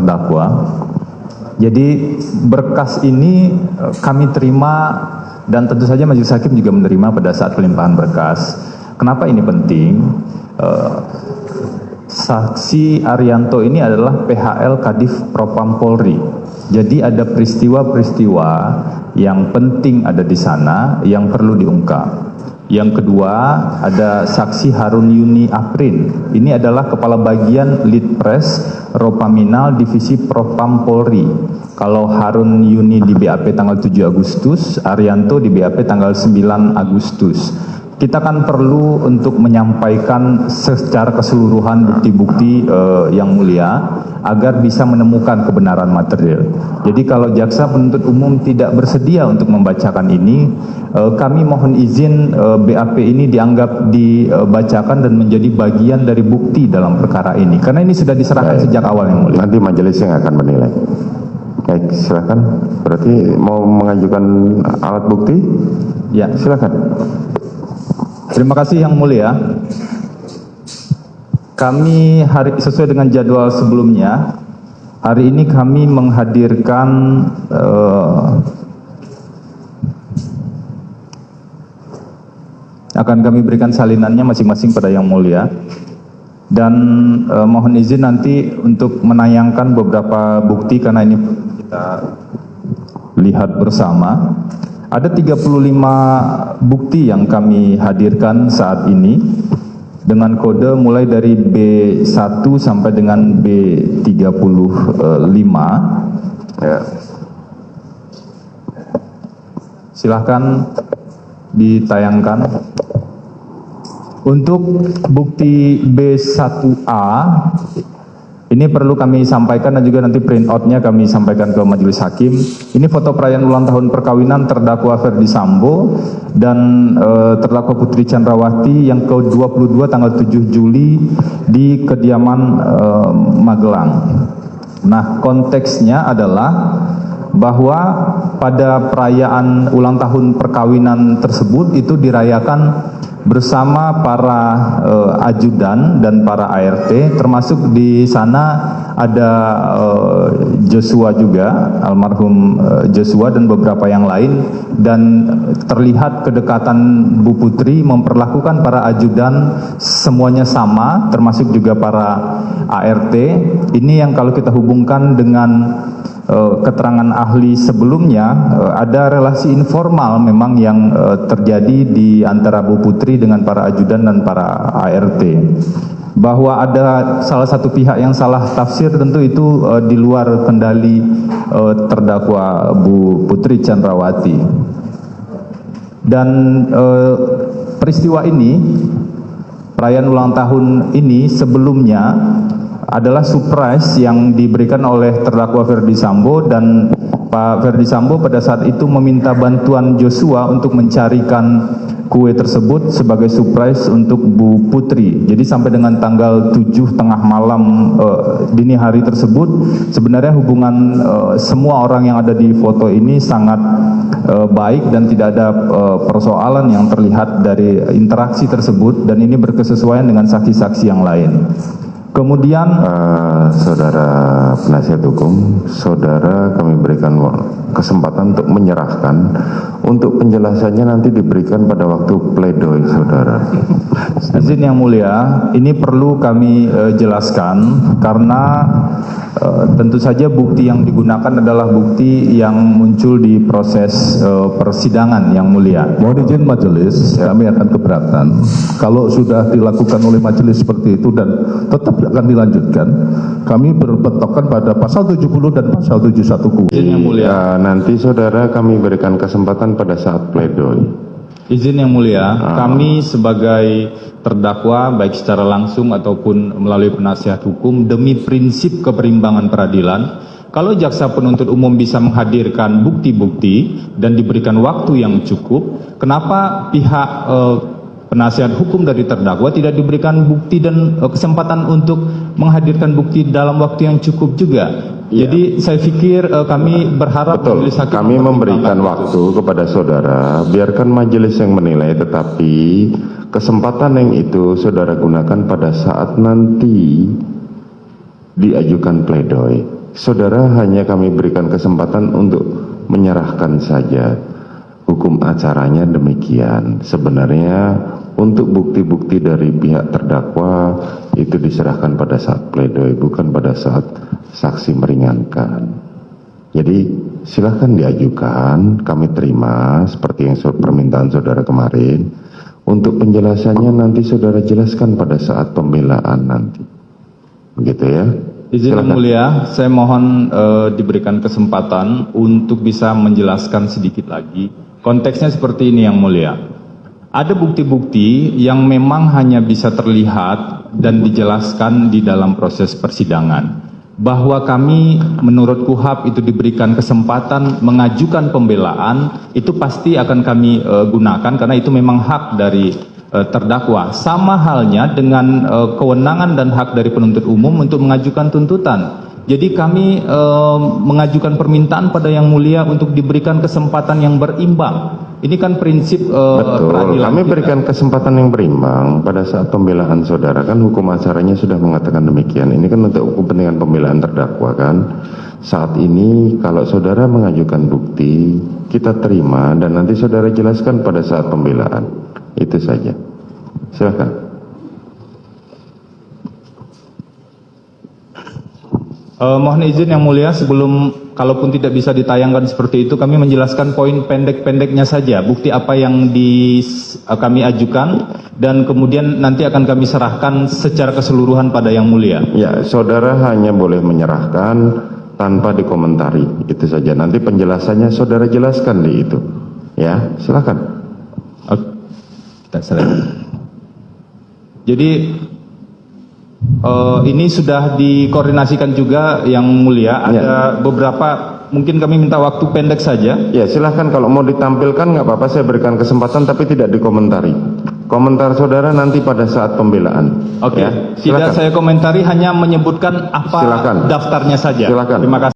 terdakwa. Jadi berkas ini kami terima dan tentu saja Majelis Hakim juga menerima pada saat pelimpahan berkas. Kenapa ini penting? Saksi Arianto ini adalah PHL Kadif Propam Polri. Jadi ada peristiwa-peristiwa yang penting ada di sana yang perlu diungkap. Yang kedua, ada saksi Harun Yuni Aprin. Ini adalah Kepala Bagian Litpres Ropaminal Divisi Propam Polri. Kalau Harun Yuni di BAP tanggal 7 Agustus, Arianto di BAP tanggal 9 Agustus. Kita kan perlu untuk menyampaikan secara keseluruhan bukti-bukti yang mulia agar bisa menemukan kebenaran material. Jadi kalau jaksa penuntut umum tidak bersedia untuk membacakan ini, kami mohon izin BAP ini dianggap dibacakan dan menjadi bagian dari bukti dalam perkara ini. Karena ini sudah diserahkan sejak awal yang mulia. Nanti majelis yang akan menilai. Baik, silakan. Berarti mau mengajukan alat bukti? Ya, silakan. Terima kasih yang mulia. Kami sesuai dengan jadwal sebelumnya, hari ini kami menghadirkan akan kami berikan salinannya masing-masing pada yang mulia. Dan mohon izin nanti untuk menayangkan beberapa bukti karena ini kita lihat bersama. Ada 35 bukti yang kami hadirkan saat ini dengan kode mulai dari B1 sampai dengan B35. Ya. Silahkan ditayangkan. Untuk bukti B1A ini perlu kami sampaikan dan juga nanti print out-nya kami sampaikan ke Majelis Hakim. Ini foto perayaan ulang tahun perkawinan terdakwa Ferdi Sambo dan terdakwa Putri Chandrawati yang ke-22 tanggal 7 Juli di kediaman Magelang. Nah, konteksnya adalah bahwa pada perayaan ulang tahun perkawinan tersebut itu dirayakan bersama para ajudan dan para ART, termasuk di sana ada Joshua juga, almarhum Joshua dan beberapa yang lain, dan terlihat kedekatan Bu Putri memperlakukan para ajudan semuanya sama, termasuk juga para ART. Ini yang kalau kita hubungkan dengan keterangan ahli sebelumnya, ada relasi informal memang yang terjadi di antara Bu Putri dengan para ajudan dan para ART. Bahwa ada salah satu pihak yang salah tafsir tentu itu di luar kendali terdakwa Bu Putri Chandrawati. Dan peristiwa ini, perayaan ulang tahun ini sebelumnya adalah surprise yang diberikan oleh terdakwa Ferdi Sambo, dan Pak Ferdi Sambo pada saat itu meminta bantuan Joshua untuk mencarikan kue tersebut sebagai surprise untuk Bu Putri. Jadi sampai dengan tanggal 7 tengah malam dini hari tersebut, sebenarnya hubungan semua orang yang ada di foto ini sangat baik dan tidak ada persoalan yang terlihat dari interaksi tersebut, dan ini berkesesuaian dengan saksi-saksi yang lain. Kemudian saudara penasihat hukum, saudara kami berikan kesempatan untuk menyerahkan. Untuk penjelasannya nanti diberikan pada waktu pledoi, saudara. Izin yang mulia, ini perlu kami jelaskan karena tentu saja bukti yang digunakan adalah bukti yang muncul di proses persidangan yang mulia. Mohon izin majelis, kami akan keberatan kalau sudah dilakukan oleh majelis seperti itu dan tetap akan dilanjutkan. Kami berpatokan pada pasal 70 dan pasal 71 KUHP. Izin yang mulia. Nanti saudara kami berikan kesempatan pada saat pledoi. Izin yang mulia, kami sebagai terdakwa baik secara langsung ataupun melalui penasihat hukum, demi prinsip keberimbangan peradilan, kalau jaksa penuntut umum bisa menghadirkan bukti-bukti dan diberikan waktu yang cukup, kenapa pihak penasihat hukum dari terdakwa tidak diberikan bukti dan kesempatan untuk menghadirkan bukti dalam waktu yang cukup juga? Ya. Jadi saya pikir kami berharap betul, kami memberikan waktu kepada saudara, biarkan majelis yang menilai, tetapi kesempatan yang itu saudara gunakan pada saat nanti diajukan pledoi. Saudara hanya kami berikan kesempatan untuk menyerahkan saja. Hukum acaranya demikian. Sebenarnya untuk bukti-bukti dari pihak terdakwa itu diserahkan pada saat pledoi, bukan pada saat saksi meringankan. Jadi silahkan diajukan, kami terima seperti yang permintaan saudara kemarin. Untuk penjelasannya nanti saudara jelaskan pada saat pembelaan nanti. Begitu ya. Izin Yang Mulia, saya mohon diberikan kesempatan untuk bisa menjelaskan sedikit lagi. Konteksnya seperti ini Yang Mulia. Ada bukti-bukti yang memang hanya bisa terlihat dan dijelaskan di dalam proses persidangan. Bahwa kami menurut KUHAP itu diberikan kesempatan mengajukan pembelaan, itu pasti akan kami gunakan karena itu memang hak dari terdakwa. Sama halnya dengan kewenangan dan hak dari penuntut umum untuk mengajukan tuntutan. Jadi kami mengajukan permintaan pada Yang Mulia untuk diberikan kesempatan yang berimbang. Ini kan prinsip betul, kami kita. berikan kesempatan yang berimbang pada saat pembelaan saudara, kan hukum acaranya sudah mengatakan demikian. Ini kan untuk kepentingan pembelaan terdakwa kan. Saat ini kalau saudara mengajukan bukti, kita terima dan nanti saudara jelaskan pada saat pembelaan. Itu saja. Silakan. Mohon izin Yang Mulia, sebelum kalaupun tidak bisa ditayangkan seperti itu, kami menjelaskan poin pendek-pendeknya saja, bukti apa yang kami ajukan, dan kemudian nanti akan kami serahkan secara keseluruhan pada Yang Mulia. Ya, saudara hanya boleh menyerahkan tanpa dikomentari, itu saja. Nanti penjelasannya saudara jelaskan di itu. Ya, silakan. Jadi ini sudah dikoordinasikan juga Yang Mulia. Ada beberapa, mungkin kami minta waktu pendek saja. Ya silahkan, kalau mau ditampilkan nggak apa-apa, saya berikan kesempatan tapi tidak dikomentari. Komentar saudara nanti pada saat pembelaan. Oke, ya, tidak saya komentari, hanya menyebutkan apa Silakan. daftarnya saja. Silakan. Terima kasih.